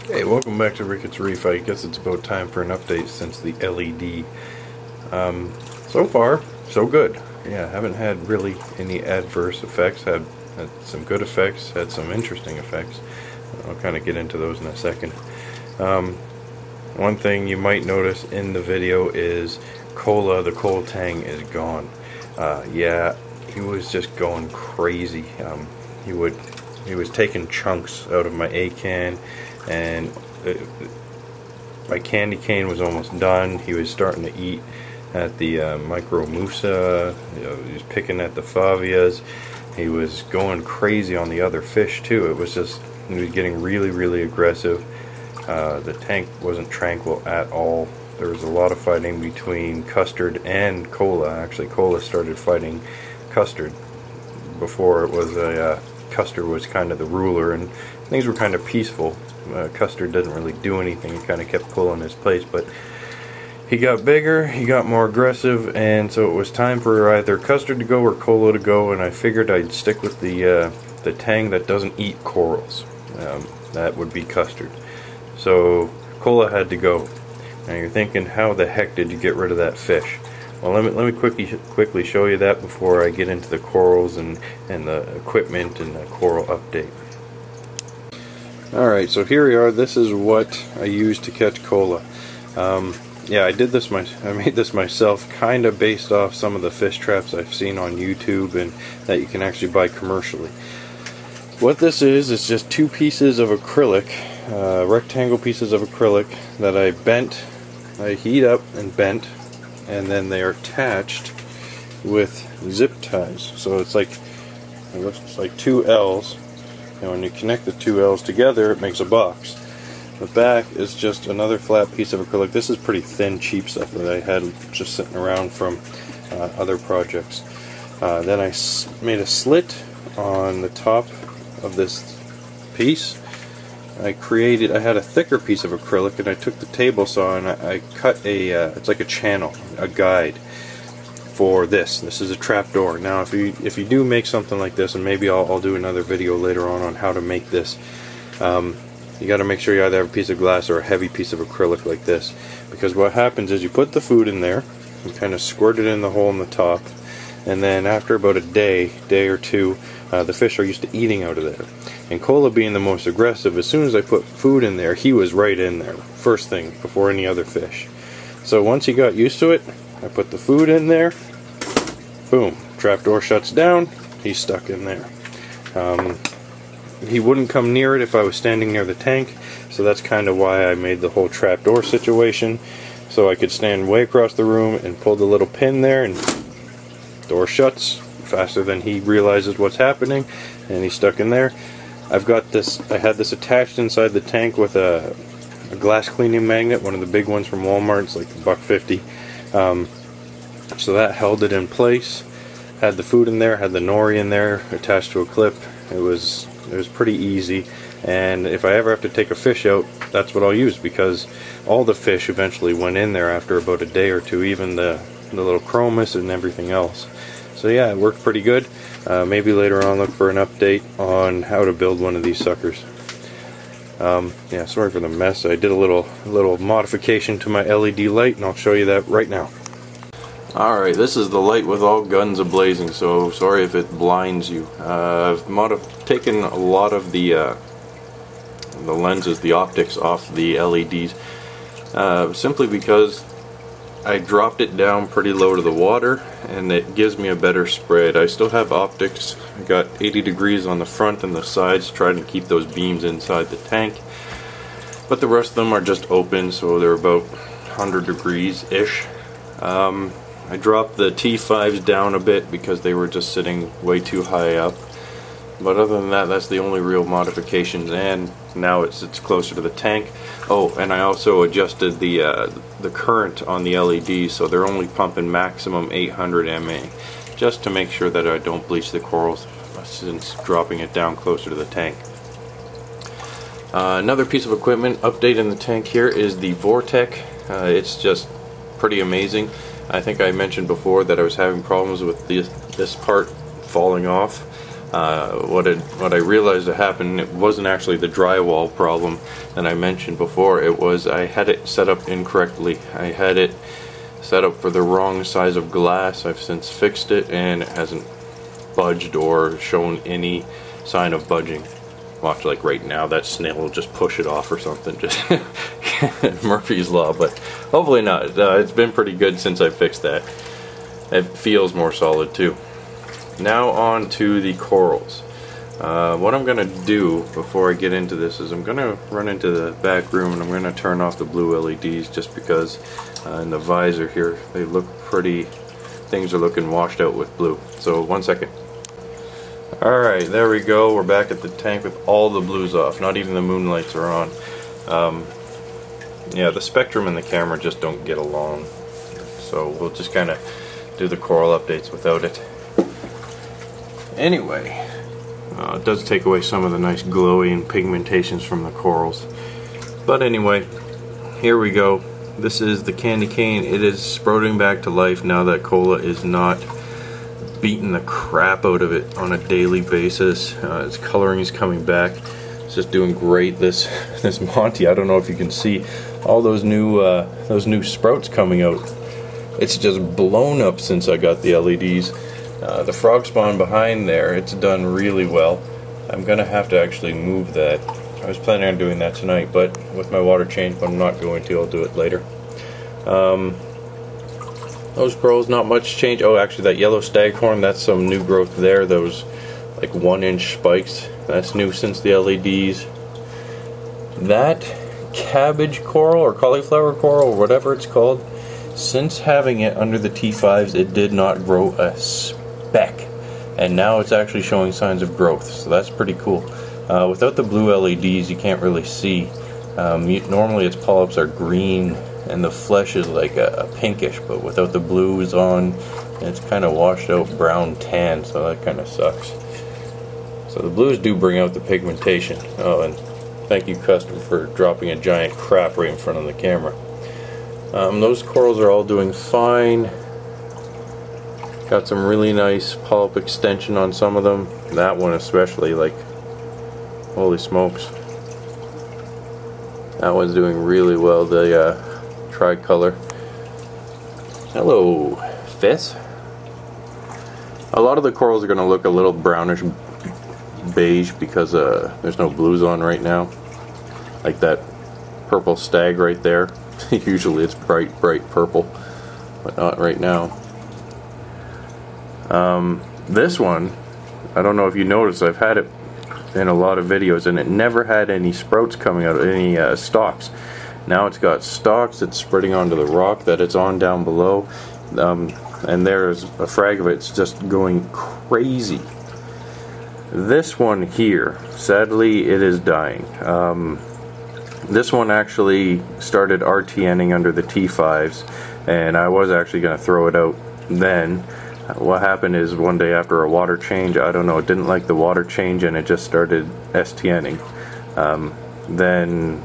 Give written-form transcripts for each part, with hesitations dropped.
Hey, welcome back to Rickets Reef. I guess it's about time for an update since the LED. So far, so good. Yeah, haven't had really any adverse effects. Had some good effects, had some interesting effects. I'll kind of get into those in a second. One thing you might notice in the video is Cola, the coal tang, is gone. Yeah, he was just going crazy. He was taking chunks out of my A can, and my candy cane was almost done. He was starting to eat at the micro musa. He was picking at the favias. He was going crazy on the other fish too. It was just, he was getting really aggressive. The tank wasn't tranquil at all. There was a lot of fighting between Custard and Cola. Actually, Cola started fighting Custard before it was Custard was kind of the ruler, and things were kind of peaceful. Custard didn't really do anything. He kind of kept pulling his place, but he got bigger, he got more aggressive, and so it was time for either Custard to go or Cola to go, and I figured I'd stick with the tang that doesn't eat corals. That would be Custard. So Cola had to go. Now you're thinking, how the heck did you get rid of that fish? Well, let me quickly show you that before I get into the corals and the equipment and the coral update. Alright, so here we are. This is what I used to catch Cola. Yeah, I made this myself, kind of based off some of the fish traps I've seen on YouTube and that you can actually buy commercially. What this is just two pieces of acrylic, rectangle pieces of acrylic that I heat up and bent, and then they are attached with zip ties. So it looks like two L's, and when you connect the two L's together, it makes a box. The back is just another flat piece of acrylic. This is pretty thin, cheap stuff that I had just sitting around from other projects. Then I made a slit on the top of this piece. I had a thicker piece of acrylic, and I took the table saw and I cut it's like a channel, a guide for this. This is a trap door. Now if you do make something like this, and maybe I'll do another video later on how to make this, you got to make sure you either have a piece of glass or a heavy piece of acrylic like this, because what happens is you put the food in there, you kind of squirt it in the hole in the top, and then after about a day or two, the fish are used to eating out of there. And Cola, being the most aggressive, as soon as I put food in there, he was right in there, first thing, before any other fish. So once he got used to it, I put the food in there, boom, trapdoor shuts down, he's stuck in there. He wouldn't come near it if I was standing near the tank, so that's kind of why I made the whole trapdoor situation, so I could stand way across the room and pull the little pin there, and door shuts faster than he realizes what's happening, and he's stuck in there. I had this attached inside the tank with a glass cleaning magnet, one of the big ones from Walmart. It's like $1.50. So that held it in place. Had the food in there, had the nori in there attached to a clip. It was pretty easy, and if I ever have to take a fish out, that's what I'll use, because all the fish eventually went in there after about a day or two, even the little chromis and everything else. So yeah, it worked pretty good. Maybe later on look for an update on how to build one of these suckers. Yeah, sorry for the mess. I did a little modification to my LED light, and I'll show you that right now. Alright, this is the light with all guns a-blazing, so sorry if it blinds you. I've taken a lot of the lenses, the optics off the LEDs, simply because I dropped it down pretty low to the water, and it gives me a better spread. I still have optics. I got 80 degrees on the front and the sides, trying to keep those beams inside the tank, but the rest of them are just open, so they're about 100 degrees-ish. I dropped the T5s down a bit because they were just sitting way too high up. But other than that, that's the only real modifications, and now it's closer to the tank. Oh, and I also adjusted the current on the LEDs, so they're only pumping maximum 800 mA, just to make sure that I don't bleach the corals since dropping it down closer to the tank. Another piece of equipment update in the tank here is the Vortec. It's just pretty amazing. I think I mentioned before that I was having problems with this part falling off. What I realized that happened, it wasn't actually the drywall problem that I mentioned before. It was I had it set up incorrectly. I had it set up for the wrong size of glass. I've since fixed it, and it hasn't budged or shown any sign of budging. Watch, like right now, that snail will just push it off or something. Just Murphy's Law, but hopefully not. It's been pretty good since I fixed that. It feels more solid too. Now on to the corals. What I'm going to do before I get into this is I'm going to run into the back room and I'm going to turn off the blue LEDs just because in the visor here they look pretty, things are looking washed out with blue. So 1 second. Alright, there we go. We're back at the tank with all the blues off. Not even the moonlights are on. Yeah, the spectrum and the camera just don't get along. So we'll just kind of do the coral updates without it. Anyway, it does take away some of the nice glowing pigmentations from the corals. But anyway, here we go. This is the candy cane. It is sprouting back to life now that Cola is not beating the crap out of it on a daily basis. Its coloring is coming back. It's just doing great. This Monty, I don't know if you can see all those new sprouts coming out. It's just blown up since I got the LEDs. The frog spawn behind there, it's done really well. I'm gonna have to actually move that. I was planning on doing that tonight, but with my water change, but I'm not going to. I'll do it later. Those corals, not much change. Oh, actually, that yellow staghorn, that's some new growth there. Those like 1-inch spikes, that's new since the LEDs. That cabbage coral or cauliflower coral or whatever it's called, since having it under the T5s, it did not grow a speck, and now it's actually showing signs of growth, so that's pretty cool. Without the blue LEDs, you can't really see. Normally its polyps are green and the flesh is like a pinkish, but without the blues on, it's kind of washed out brown tan, so that kind of sucks. So the blues do bring out the pigmentation. Oh, and thank you, custom, for dropping a giant crap right in front of the camera. Those corals are all doing fine. Got some really nice polyp extension on some of them. That one especially, like, holy smokes. That one's doing really well, the tricolor. Hello, Fizz. A lot of the corals are going to look a little brownish beige because there's no blues on right now. Like that purple stag right there. Usually it's bright purple, but not right now. This one, I don't know if you noticed, I've had it in a lot of videos and it never had any sprouts coming out, any stalks. Now it's got stalks, it's spreading onto the rock that it's on down below, and there's a frag of it. It's just going crazy. This one here, sadly, it is dying. This one actually started RTNing under the T5s, and I was actually going to throw it out then. What happened is one day after a water change, I don't know, it didn't like the water change and it just started STNing. Then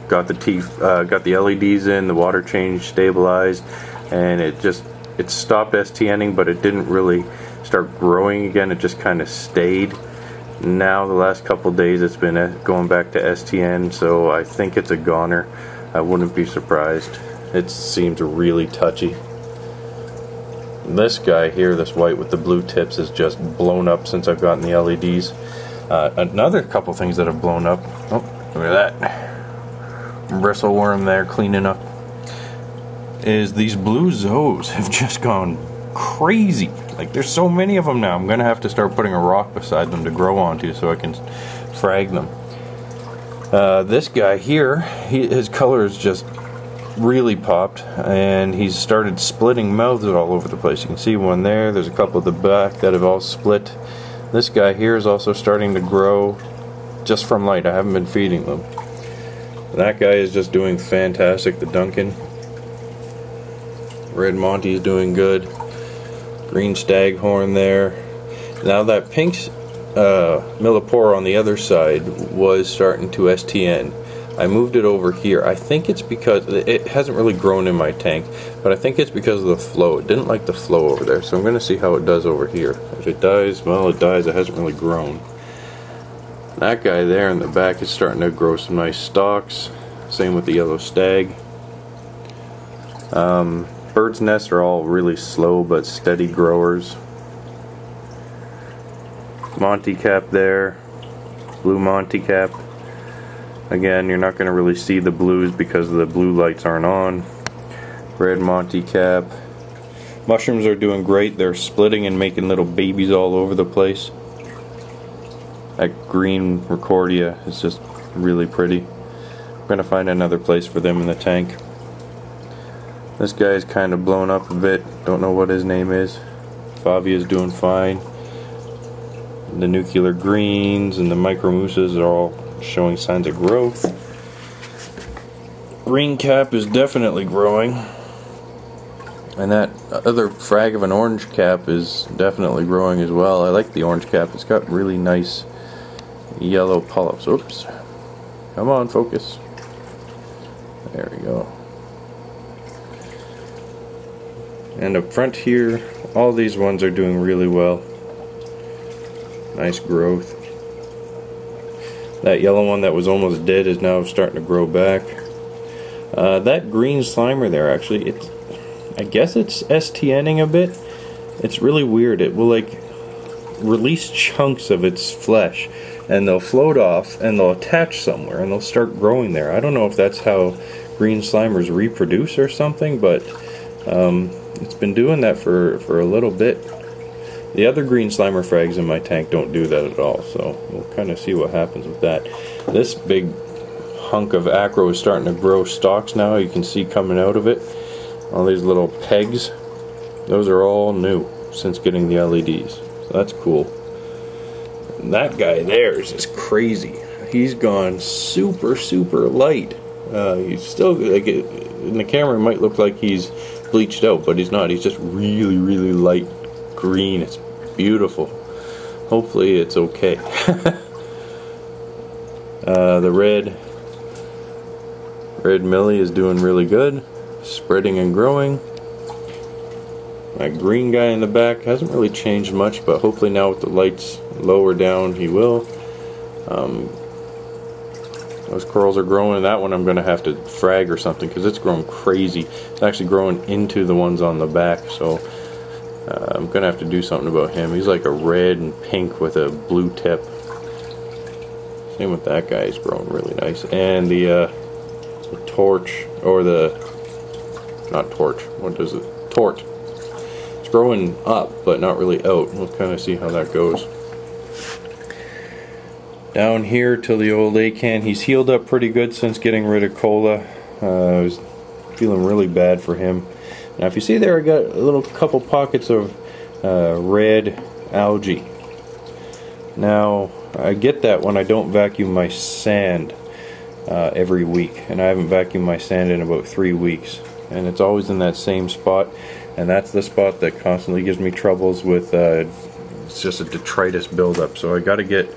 got the LEDs in, the water change stabilized, and it stopped STNing, but it didn't really start growing again. It just kind of stayed. Now the last couple days it's been going back to STN, so I think it's a goner. I wouldn't be surprised. It seems really touchy. This guy here, this white with the blue tips, is just blown up since I've gotten the LEDs. Another couple things that have blown up. Oh, look at that. Bristleworm there cleaning up. Is these blue zoes have just gone crazy. Like, there's so many of them now. I'm gonna have to start putting a rock beside them to grow onto so I can frag them. This guy here, his color is just really popped, and he's started splitting mouths all over the place. You can see one there. There's a couple at the back that have all split. This guy here is also starting to grow just from light. I haven't been feeding them. That guy is just doing fantastic, the Duncan. Red Monty is doing good. Green staghorn there. Now that pink millipore on the other side was starting to STN. I moved it over here. I think it's because it hasn't really grown in my tank, but I think it's because of the flow. It didn't like the flow over there, so I'm going to see how it does over here. If it dies, well, it dies. It hasn't really grown. That guy there in the back is starting to grow some nice stalks. Same with the yellow stag. Bird's nests are all really slow but steady growers. Monty cap there. Blue Monty cap. Again, you're not going to really see the blues because the blue lights aren't on. Red Monty cap. Mushrooms are doing great. They're splitting and making little babies all over the place. That green Ricordia is just really pretty. I'm going to find another place for them in the tank. This guy's kind of blown up a bit. Don't know what his name is. Favia's doing fine. The nuclear greens and the micromousas are all showing signs of growth. Green cap is definitely growing. And that other frag of an orange cap is definitely growing as well. I like the orange cap. It's got really nice yellow polyps. Oops. Come on, focus. There we go. And up front here, all these ones are doing really well. Nice growth. That yellow one that was almost dead is now starting to grow back. That green slimer there, actually, I guess it's STNing a bit. It's really weird. It will like release chunks of its flesh, and they'll float off and they'll attach somewhere and they'll start growing there. I don't know if that's how green slimers reproduce or something, but it's been doing that for a little bit. The other green slimer frags in my tank don't do that at all, so we'll kind of see what happens with that. This big hunk of acro is starting to grow stalks now. You can see coming out of it. All these little pegs. Those are all new since getting the LEDs. So that's cool. And that guy there is just crazy. He's gone super, super light. He's still, like, in the camera it might look like he's bleached out, but he's not. He's just really, really light green. It's beautiful. Hopefully it's okay. The red Millie is doing really good, spreading and growing. That green guy in the back hasn't really changed much, but hopefully now with the lights lower down he will. Those corals are growing. That one I'm going to have to frag or something because it's growing crazy. It's actually growing into the ones on the back, so I'm going to have to do something about him. He's like a red and pink with a blue tip. Same with that guy. He's growing really nice. And the torch, or the, not torch, what is it? Tort. It's growing up, but not really out. We'll kind of see how that goes. Down here to the old Acan, he's healed up pretty good since getting rid of Cola. I was feeling really bad for him. Now if you see there, I got a little couple pockets of red algae. Now I get that when I don't vacuum my sand every week, and I haven't vacuumed my sand in about 3 weeks, and it's always in that same spot, and that's the spot that constantly gives me troubles with. It's just a detritus buildup, so I got to get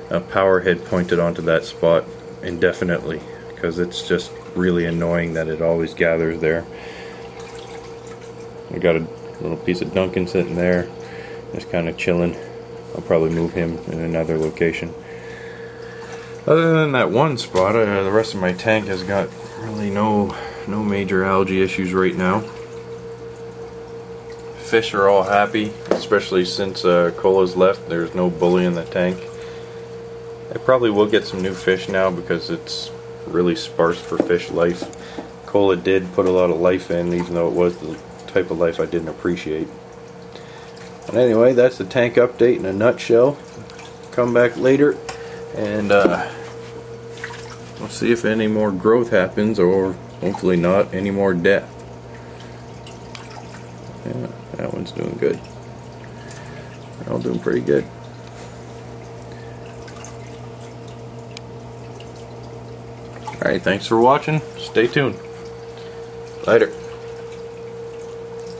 a power head pointed onto that spot indefinitely because it's just really annoying that it always gathers there. I got a little piece of Duncan sitting there, just kind of chilling. I'll probably move him in another location. Other than that one spot, the rest of my tank has got really no major algae issues right now. Fish are all happy, especially since Cola's left. There's no bully in the tank. I probably will get some new fish now because it's really sparse for fish life. Cola did put a lot of life in, even though it was the type of life I didn't appreciate. But anyway, that's the tank update in a nutshell. Come back later and we'll see if any more growth happens, or hopefully not any more death. Yeah, that one's doing good. They're all doing pretty good. Alright, thanks for watching. Stay tuned. Later.